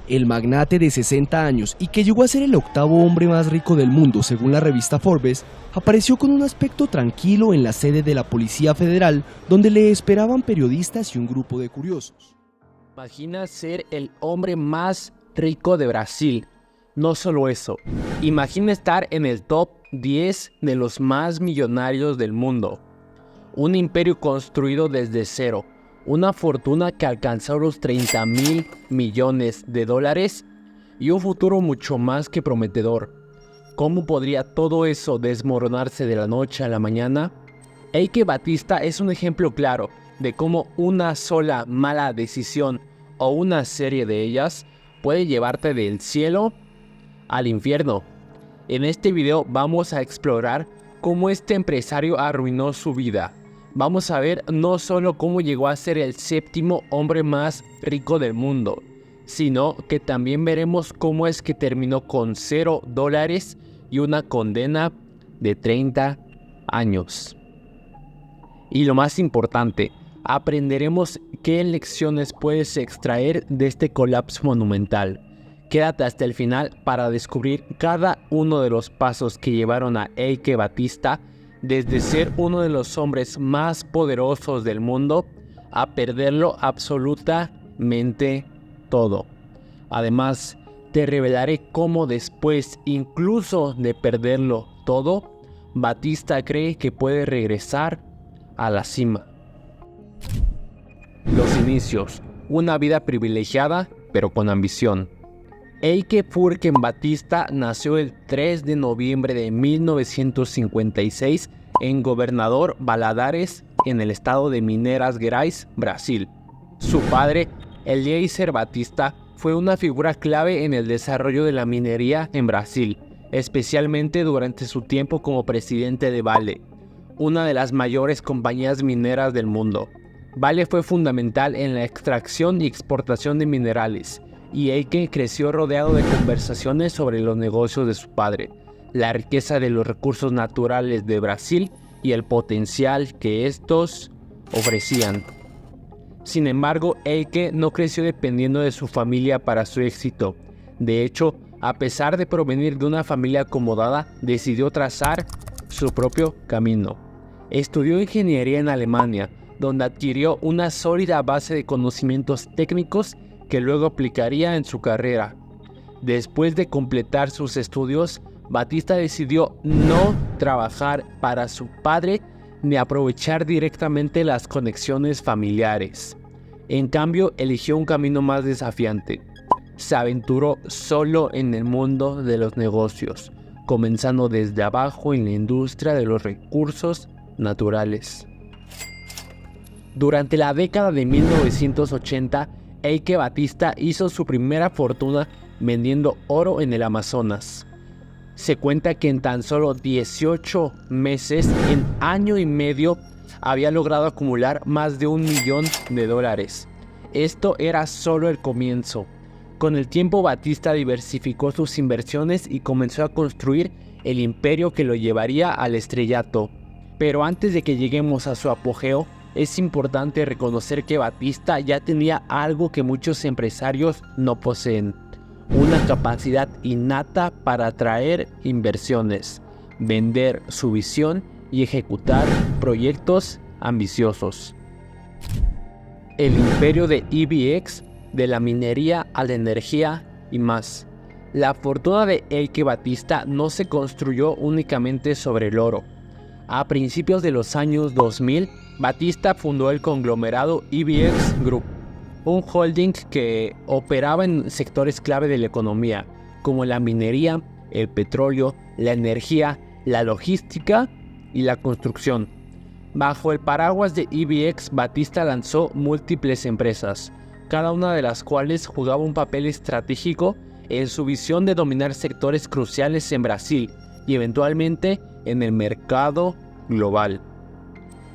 El magnate de 60 años y que llegó a ser el octavo hombre más rico del mundo según la revista Forbes, apareció con un aspecto tranquilo en la sede de la Policía Federal, donde le esperaban periodistas y un grupo de curiosos. Imagina ser el hombre más rico de Brasil. No solo eso, imagina estar en el top 10 de los más millonarios del mundo. Un imperio construido desde cero. Una fortuna que alcanzó los 30.000 millones de dólares y un futuro mucho más que prometedor. ¿Cómo podría todo eso desmoronarse de la noche a la mañana? Eike Batista es un ejemplo claro de cómo una sola mala decisión o una serie de ellas puede llevarte del cielo al infierno. En este video vamos a explorar cómo este empresario arruinó su vida. Vamos a ver no solo cómo llegó a ser el séptimo hombre más rico del mundo, sino que también veremos cómo es que terminó con $0 y una condena de 30 años. Y lo más importante, aprenderemos qué lecciones puedes extraer de este colapso monumental. Quédate hasta el final para descubrir cada uno de los pasos que llevaron a Eike Batista desde ser uno de los hombres más poderosos del mundo a perderlo absolutamente todo. Además, te revelaré cómo después, incluso de perderlo todo, Batista cree que puede regresar a la cima. Los inicios, una vida privilegiada pero con ambición. Eike Furken Batista nació el 3 de noviembre de 1956 en Governador Valadares, en el estado de Minas Gerais, Brasil. Su padre, Eliezer Batista, fue una figura clave en el desarrollo de la minería en Brasil, especialmente durante su tiempo como presidente de Vale, una de las mayores compañías mineras del mundo. Vale fue fundamental en la extracción y exportación de minerales, y Eike creció rodeado de conversaciones sobre los negocios de su padre, la riqueza de los recursos naturales de Brasil y el potencial que estos ofrecían. Sin embargo, Eike no creció dependiendo de su familia para su éxito. De hecho, a pesar de provenir de una familia acomodada, decidió trazar su propio camino. Estudió ingeniería en Alemania, donde adquirió una sólida base de conocimientos técnicos que luego aplicaría en su carrera. Después de completar sus estudios, Batista decidió no trabajar para su padre ni aprovechar directamente las conexiones familiares. En cambio, eligió un camino más desafiante. Se aventuró solo en el mundo de los negocios, comenzando desde abajo en la industria de los recursos naturales. Durante la década de 1980, Eike Batista hizo su primera fortuna vendiendo oro en el Amazonas. Se cuenta que en tan solo 18 meses, en año y medio, había logrado acumular más de $1 millón. Esto era solo el comienzo. Con el tiempo, Batista diversificó sus inversiones y comenzó a construir el imperio que lo llevaría al estrellato. Pero antes de que lleguemos a su apogeo, es importante reconocer que Batista ya tenía algo que muchos empresarios no poseen: una capacidad innata para atraer inversiones, vender su visión y ejecutar proyectos ambiciosos. El imperio de EBX, de la minería a la energía y más. La fortuna de Eike Batista no se construyó únicamente sobre el oro. A principios de los años 2000, Batista fundó el conglomerado EBX Group, un holding que operaba en sectores clave de la economía, como la minería, el petróleo, la energía, la logística y la construcción. Bajo el paraguas de EBX, Batista lanzó múltiples empresas, cada una de las cuales jugaba un papel estratégico en su visión de dominar sectores cruciales en Brasil y eventualmente en el mercado global.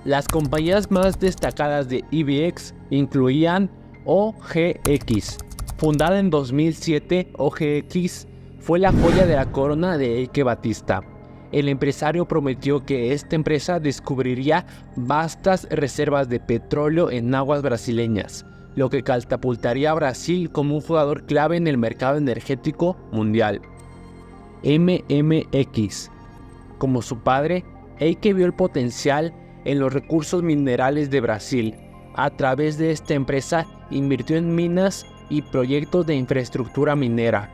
Las compañías más destacadas de EBX incluían OGX. Fundada en 2007, OGX fue la joya de la corona de Eike Batista. El empresario prometió que esta empresa descubriría vastas reservas de petróleo en aguas brasileñas, lo que catapultaría a Brasil como un jugador clave en el mercado energético mundial. MMX. Como su padre, Eike vio el potencial en los recursos minerales de Brasil. A través de esta empresa invirtió en minas y proyectos de infraestructura minera.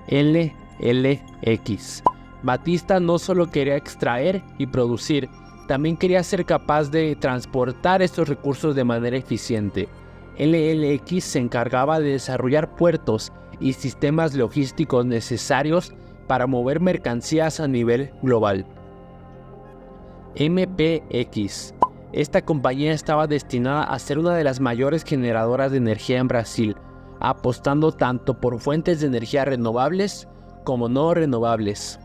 LLX. Batista no solo quería extraer y producir, también quería ser capaz de transportar estos recursos de manera eficiente. LLX se encargaba de desarrollar puertos y sistemas logísticos necesarios para mover mercancías a nivel global. MPX. Esta compañía estaba destinada a ser una de las mayores generadoras de energía en Brasil, apostando tanto por fuentes de energía renovables como no renovables.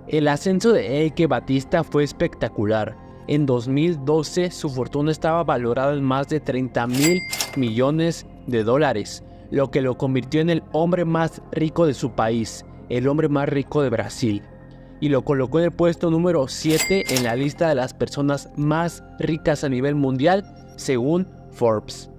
El ascenso de Eike Batista fue espectacular. En 2012 su fortuna estaba valorada en más de 30.000 millones de dólares, lo que lo convirtió en el hombre más rico de su país, el hombre más rico de Brasil, y lo colocó en el puesto número 7 en la lista de las personas más ricas a nivel mundial, según Forbes.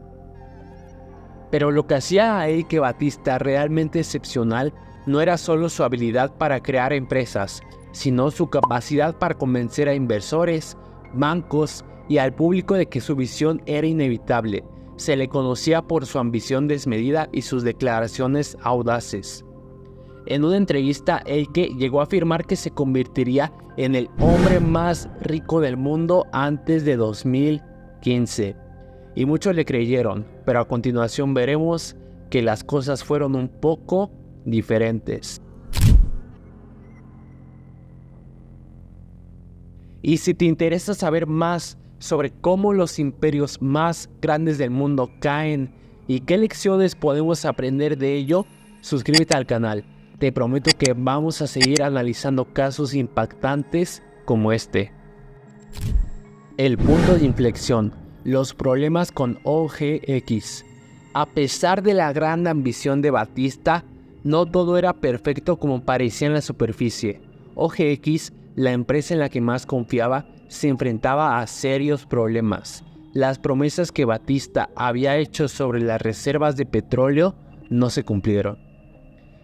Pero lo que hacía a Eike Batista realmente excepcional no era solo su habilidad para crear empresas, sino su capacidad para convencer a inversores, bancos y al público de que su visión era inevitable. Se le conocía por su ambición desmedida y sus declaraciones audaces. En una entrevista, Eike llegó a afirmar que se convertiría en el hombre más rico del mundo antes de 2015. Y muchos le creyeron, pero a continuación veremos que las cosas fueron un poco diferentes. Y si te interesa saber más sobre cómo los imperios más grandes del mundo caen y qué lecciones podemos aprender de ello, suscríbete al canal. Te prometo que vamos a seguir analizando casos impactantes como este. El punto de inflexión. Los problemas con OGX. A pesar de la gran ambición de Batista, no todo era perfecto como parecía en la superficie. OGX, la empresa en la que más confiaba, se enfrentaba a serios problemas. Las promesas que Batista había hecho sobre las reservas de petróleo no se cumplieron.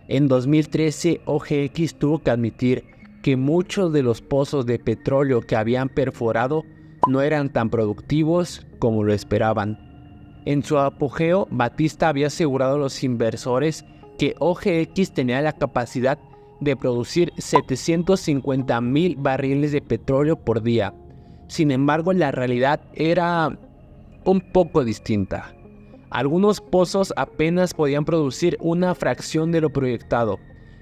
En 2013, OGX tuvo que admitir que muchos de los pozos de petróleo que habían perforado no eran tan productivos como lo esperaban. En su apogeo, Batista había asegurado a los inversores que OGX tenía la capacidad de producir 750,000 barriles de petróleo por día. Sin embargo, la realidad era un poco distinta. Algunos pozos apenas podían producir una fracción de lo proyectado,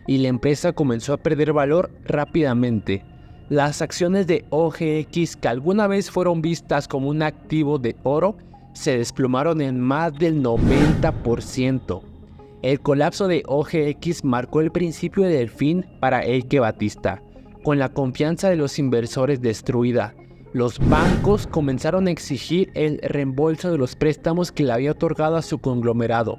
y la empresa comenzó a perder valor rápidamente. Las acciones de OGX, que alguna vez fueron vistas como un activo de oro, se desplomaron en más del 90%. El colapso de OGX marcó el principio del fin para Eike Batista. Con la confianza de los inversores destruida, los bancos comenzaron a exigir el reembolso de los préstamos que le había otorgado a su conglomerado.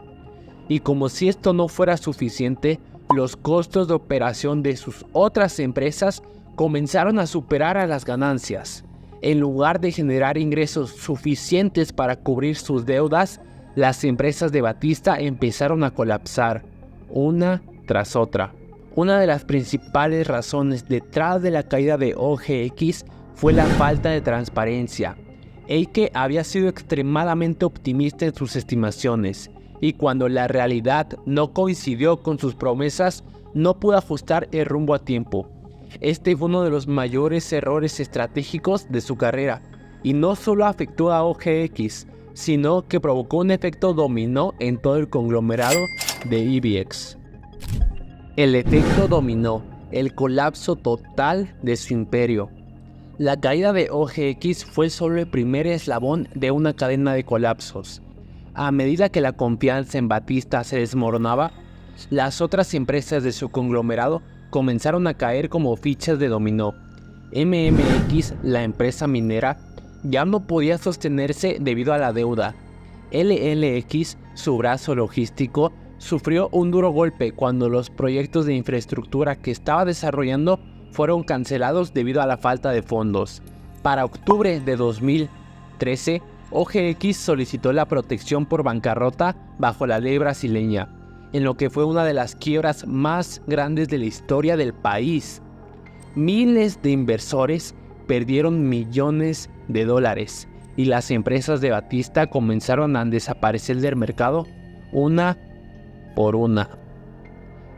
Y como si esto no fuera suficiente, los costos de operación de sus otras empresas comenzaron a superar a las ganancias. En lugar de generar ingresos suficientes para cubrir sus deudas, las empresas de Batista empezaron a colapsar, una tras otra. Una de las principales razones detrás de la caída de OGX fue la falta de transparencia. Eike había sido extremadamente optimista en sus estimaciones, y cuando la realidad no coincidió con sus promesas, no pudo ajustar el rumbo a tiempo. Este fue uno de los mayores errores estratégicos de su carrera, y no solo afectó a OGX, sino que provocó un efecto dominó en todo el conglomerado de IBEX. El efecto dominó, el colapso total de su imperio. La caída de OGX fue solo el primer eslabón de una cadena de colapsos. A medida que la confianza en Batista se desmoronaba, las otras empresas de su conglomerado comenzaron a caer como fichas de dominó. MMX, la empresa minera, ya no podía sostenerse debido a la deuda. LLX, su brazo logístico, sufrió un duro golpe cuando los proyectos de infraestructura que estaba desarrollando fueron cancelados debido a la falta de fondos. Para octubre de 2013, OGX solicitó la protección por bancarrota bajo la ley brasileña, en lo que fue una de las quiebras más grandes de la historia del país. Miles de inversores perdieron millones de dólares y las empresas de Batista comenzaron a desaparecer del mercado una por una.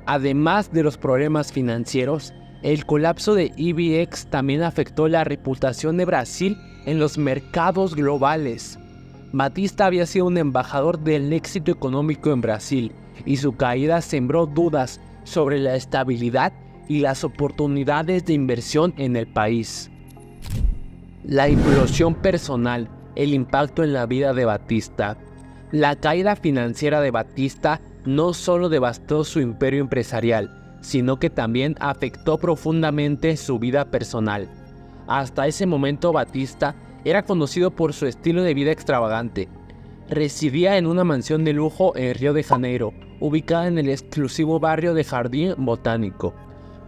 Además de los problemas financieros, el colapso de IBEX también afectó la reputación de Brasil en los mercados globales. Batista había sido un embajador del éxito económico en Brasil y su caída sembró dudas sobre la estabilidad y las oportunidades de inversión en el país. La implosión personal, el impacto en la vida de Batista. La caída financiera de Batista no solo devastó su imperio empresarial, sino que también afectó profundamente su vida personal. Hasta ese momento Batista era conocido por su estilo de vida extravagante. Residía en una mansión de lujo en Río de Janeiro, ubicada en el exclusivo barrio de Jardín Botânico,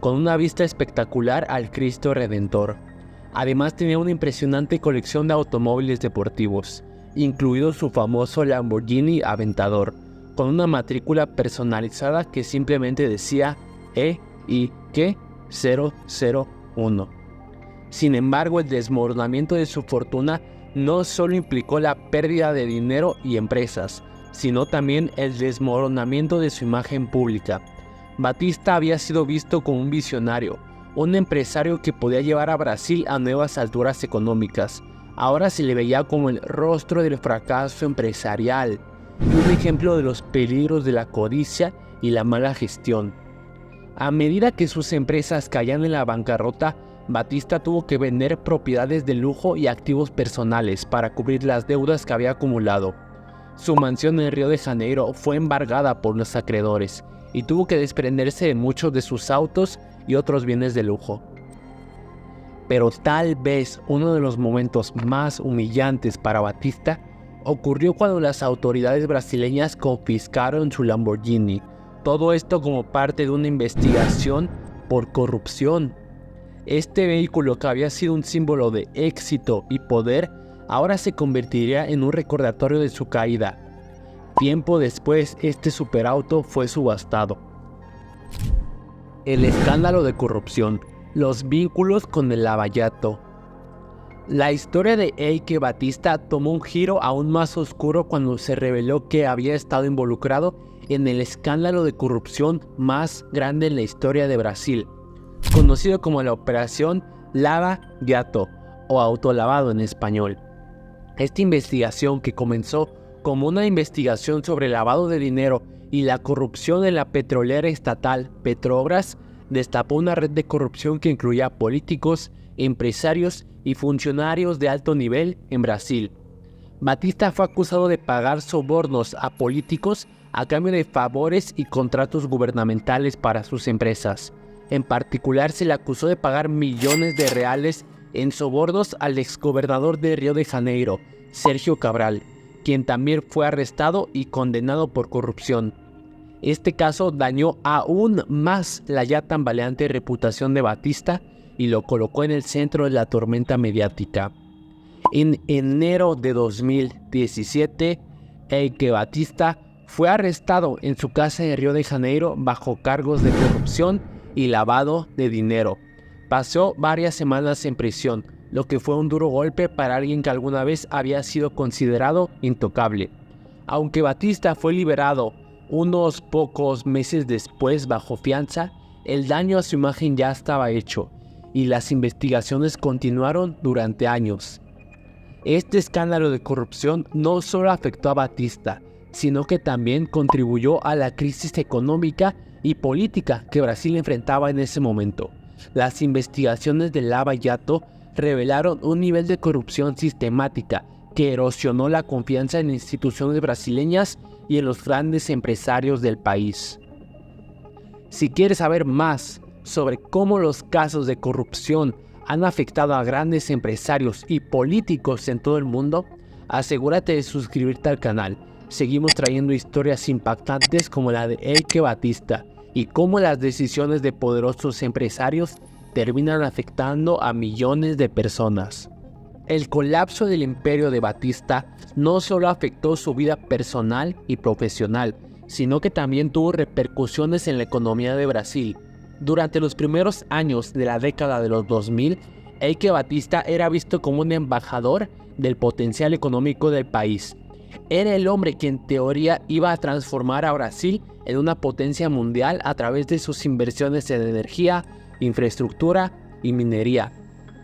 con una vista espectacular al Cristo Redentor. Además tenía una impresionante colección de automóviles deportivos, incluido su famoso Lamborghini Aventador, con una matrícula personalizada que simplemente decía EIK 001. Sin embargo, el desmoronamiento de su fortuna no solo implicó la pérdida de dinero y empresas, sino también el desmoronamiento de su imagen pública. Batista había sido visto como un visionario, un empresario que podía llevar a Brasil a nuevas alturas económicas. Ahora se le veía como el rostro del fracaso empresarial y un ejemplo de los peligros de la codicia y la mala gestión. A medida que sus empresas caían en la bancarrota, Batista tuvo que vender propiedades de lujo y activos personales para cubrir las deudas que había acumulado. Su mansión en Río de Janeiro fue embargada por los acreedores y tuvo que desprenderse de muchos de sus autos y otros bienes de lujo. Pero tal vez uno de los momentos más humillantes para Batista ocurrió cuando las autoridades brasileñas confiscaron su Lamborghini. Todo esto como parte de una investigación por corrupción. Este vehículo, que había sido un símbolo de éxito y poder, ahora se convertiría en un recordatorio de su caída. Tiempo después, este superauto fue subastado. El escándalo de corrupción, los vínculos con el Lava Jato. La historia de Eike Batista tomó un giro aún más oscuro cuando se reveló que había estado involucrado en el escándalo de corrupción más grande en la historia de Brasil, conocido como la Operación Lava Jato o autolavado en español. Esta investigación, que comenzó como una investigación sobre lavado de dinero y la corrupción en la petrolera estatal Petrobras, destapó una red de corrupción que incluía políticos, empresarios y funcionarios de alto nivel en Brasil. Batista fue acusado de pagar sobornos a políticos a cambio de favores y contratos gubernamentales para sus empresas. En particular, se le acusó de pagar millones de reales en sobornos al exgobernador de Río de Janeiro, Sergio Cabral, quien también fue arrestado y condenado por corrupción. Este caso dañó aún más la ya tambaleante reputación de Batista y lo colocó en el centro de la tormenta mediática. En enero de 2017, Eike Batista fue arrestado en su casa de Río de Janeiro bajo cargos de corrupción y lavado de dinero. Pasó varias semanas en prisión, lo que fue un duro golpe para alguien que alguna vez había sido considerado intocable. Aunque Batista fue liberado unos pocos meses después bajo fianza, el daño a su imagen ya estaba hecho y las investigaciones continuaron durante años. Este escándalo de corrupción no solo afectó a Batista, sino que también contribuyó a la crisis económica y política que Brasil enfrentaba en ese momento. Las investigaciones de Lava Jato revelaron un nivel de corrupción sistemática que erosionó la confianza en instituciones brasileñas y en los grandes empresarios del país. Si quieres saber más sobre cómo los casos de corrupción han afectado a grandes empresarios y políticos en todo el mundo, asegúrate de suscribirte al canal. Seguimos trayendo historias impactantes como la de Eike Batista y cómo las decisiones de poderosos empresarios terminan afectando a millones de personas. El colapso del imperio de Batista no solo afectó su vida personal y profesional, sino que también tuvo repercusiones en la economía de Brasil. Durante los primeros años de la década de los 2000, Eike Batista era visto como un embajador del potencial económico del país. Era el hombre que en teoría iba a transformar a Brasil en una potencia mundial a través de sus inversiones en energía, infraestructura y minería.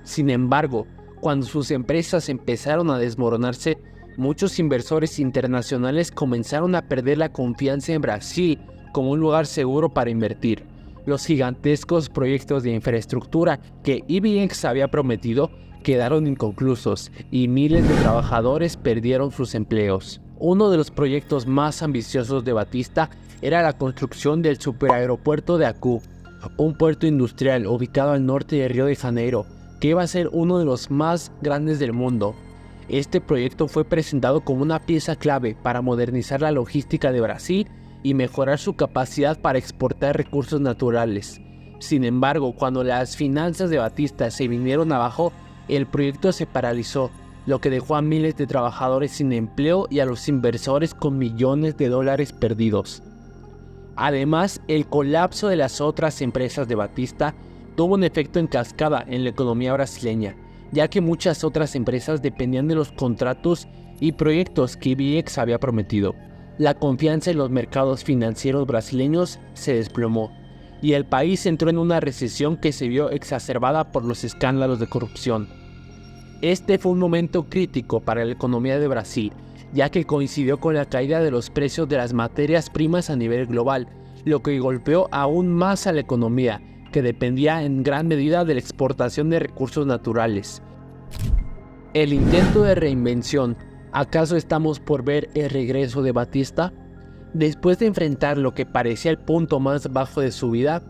Sin embargo, cuando sus empresas empezaron a desmoronarse, muchos inversores internacionales comenzaron a perder la confianza en Brasil como un lugar seguro para invertir. Los gigantescos proyectos de infraestructura que EBX había prometido quedaron inconclusos y miles de trabajadores perdieron sus empleos. Uno de los proyectos más ambiciosos de Batista era la construcción del superaeropuerto de Aku, un puerto industrial ubicado al norte de Río de Janeiro, que iba a ser uno de los más grandes del mundo. Este proyecto fue presentado como una pieza clave para modernizar la logística de Brasil y mejorar su capacidad para exportar recursos naturales. Sin embargo, cuando las finanzas de Batista se vinieron abajo, el proyecto se paralizó, lo que dejó a miles de trabajadores sin empleo y a los inversores con millones de dólares perdidos. Además, el colapso de las otras empresas de Batista tuvo un efecto en cascada en la economía brasileña, ya que muchas otras empresas dependían de los contratos y proyectos que EBX había prometido. La confianza en los mercados financieros brasileños se desplomó, y el país entró en una recesión que se vio exacerbada por los escándalos de corrupción. Este fue un momento crítico para la economía de Brasil, ya que coincidió con la caída de los precios de las materias primas a nivel global, lo que golpeó aún más a la economía, que dependía en gran medida de la exportación de recursos naturales. El intento de reinvención. ¿Acaso estamos por ver el regreso de Batista? Después de enfrentar lo que parecía el punto más bajo de su vida,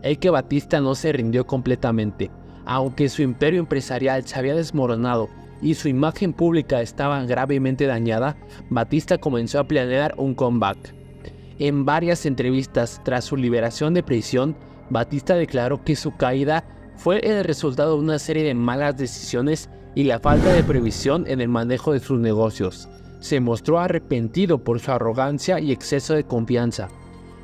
Eike Batista no se rindió completamente. Aunque su imperio empresarial se había desmoronado y su imagen pública estaba gravemente dañada, Batista comenzó a planear un comeback. En varias entrevistas tras su liberación de prisión, Batista declaró que su caída fue el resultado de una serie de malas decisiones y la falta de previsión en el manejo de sus negocios. Se mostró arrepentido por su arrogancia y exceso de confianza,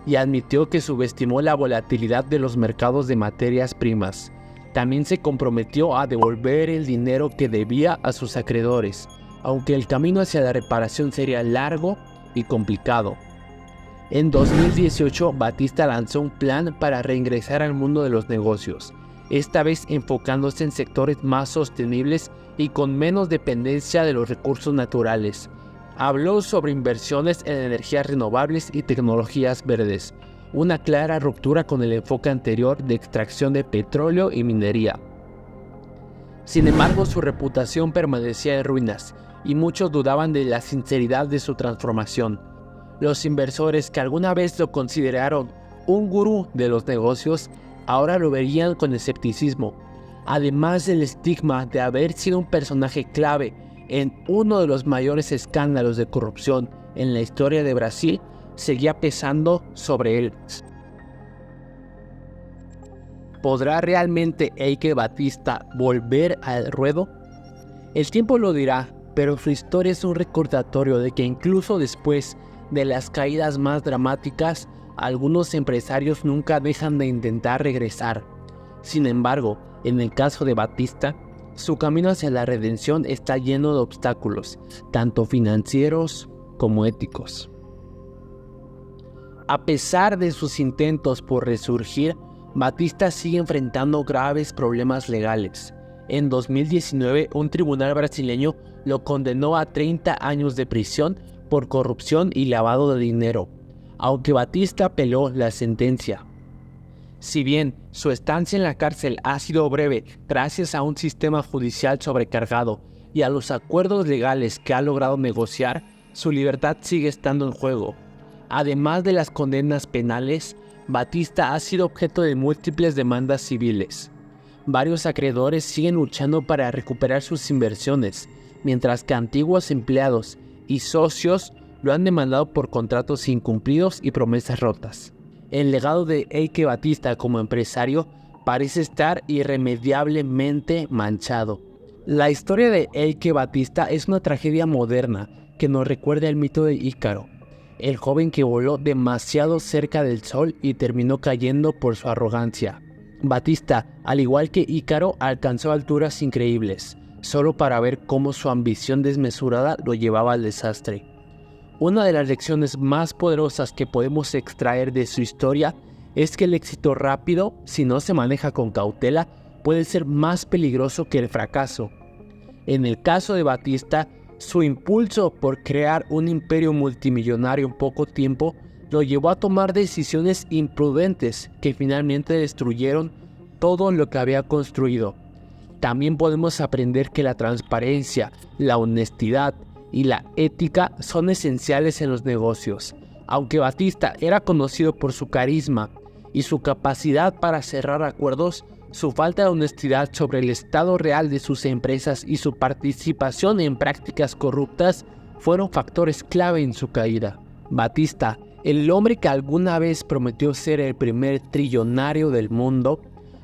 y admitió que subestimó la volatilidad de los mercados de materias primas. También se comprometió a devolver el dinero que debía a sus acreedores, aunque el camino hacia la reparación sería largo y complicado. En 2018, Batista lanzó un plan para reingresar al mundo de los negocios, esta vez enfocándose en sectores más sostenibles y con menos dependencia de los recursos naturales. Habló sobre inversiones en energías renovables y tecnologías verdes, una clara ruptura con el enfoque anterior de extracción de petróleo y minería. Sin embargo, su reputación permanecía en ruinas y muchos dudaban de la sinceridad de su transformación. Los inversores que alguna vez lo consideraron un gurú de los negocios, ahora lo veían con escepticismo. Además del estigma de haber sido un personaje clave en uno de los mayores escándalos de corrupción en la historia de Brasil, seguía pesando sobre él. ¿Podrá realmente Eike Batista volver al ruedo? El tiempo lo dirá, pero su historia es un recordatorio de que incluso después de las caídas más dramáticas, algunos empresarios nunca dejan de intentar regresar. Sin embargo, en el caso de Batista, su camino hacia la redención está lleno de obstáculos, tanto financieros como éticos. A pesar de sus intentos por resurgir, Batista sigue enfrentando graves problemas legales. En 2019, un tribunal brasileño lo condenó a 30 años de prisión por corrupción y lavado de dinero, aunque Batista apeló la sentencia. Si bien su estancia en la cárcel ha sido breve gracias a un sistema judicial sobrecargado y a los acuerdos legales que ha logrado negociar, su libertad sigue estando en juego. Además de las condenas penales, Batista ha sido objeto de múltiples demandas civiles. Varios acreedores siguen luchando para recuperar sus inversiones, mientras que antiguos empleados y socios lo han demandado por contratos incumplidos y promesas rotas. El legado de Eike Batista como empresario parece estar irremediablemente manchado. La historia de Eike Batista es una tragedia moderna que nos recuerda el mito de Ícaro, el joven que voló demasiado cerca del sol y terminó cayendo por su arrogancia. Batista, al igual que Ícaro, alcanzó alturas increíbles, solo para ver cómo su ambición desmesurada lo llevaba al desastre. Una de las lecciones más poderosas que podemos extraer de su historia es que el éxito rápido, si no se maneja con cautela, puede ser más peligroso que el fracaso. En el caso de Batista, su impulso por crear un imperio multimillonario en poco tiempo lo llevó a tomar decisiones imprudentes que finalmente destruyeron todo lo que había construido. También podemos aprender que la transparencia, la honestidad y la ética son esenciales en los negocios. Aunque Batista era conocido por su carisma y su capacidad para cerrar acuerdos, su falta de honestidad sobre el estado real de sus empresas y su participación en prácticas corruptas fueron factores clave en su caída. Batista, el hombre que alguna vez prometió ser el primer trillonario del mundo,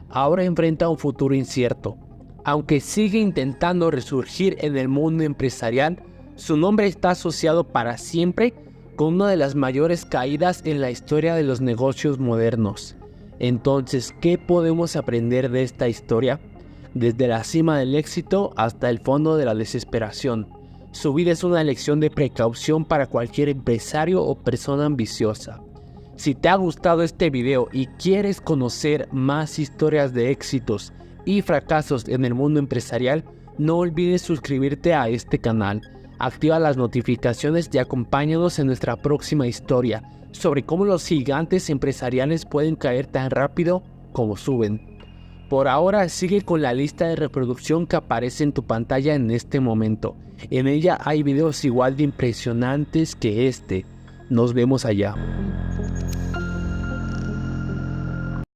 ahora enfrenta un futuro incierto. Aunque sigue intentando resurgir en el mundo empresarial, su nombre está asociado para siempre con una de las mayores caídas en la historia de los negocios modernos. Entonces, ¿qué podemos aprender de esta historia? Desde la cima del éxito hasta el fondo de la desesperación. Su vida es una lección de precaución para cualquier empresario o persona ambiciosa. Si te ha gustado este video y quieres conocer más historias de éxitos y fracasos en el mundo empresarial, no olvides suscribirte a este canal. Activa las notificaciones y acompáñanos en nuestra próxima historia sobre cómo los gigantes empresariales pueden caer tan rápido como suben. Por ahora sigue con la lista de reproducción que aparece en tu pantalla en este momento. En ella hay videos igual de impresionantes que este. Nos vemos allá.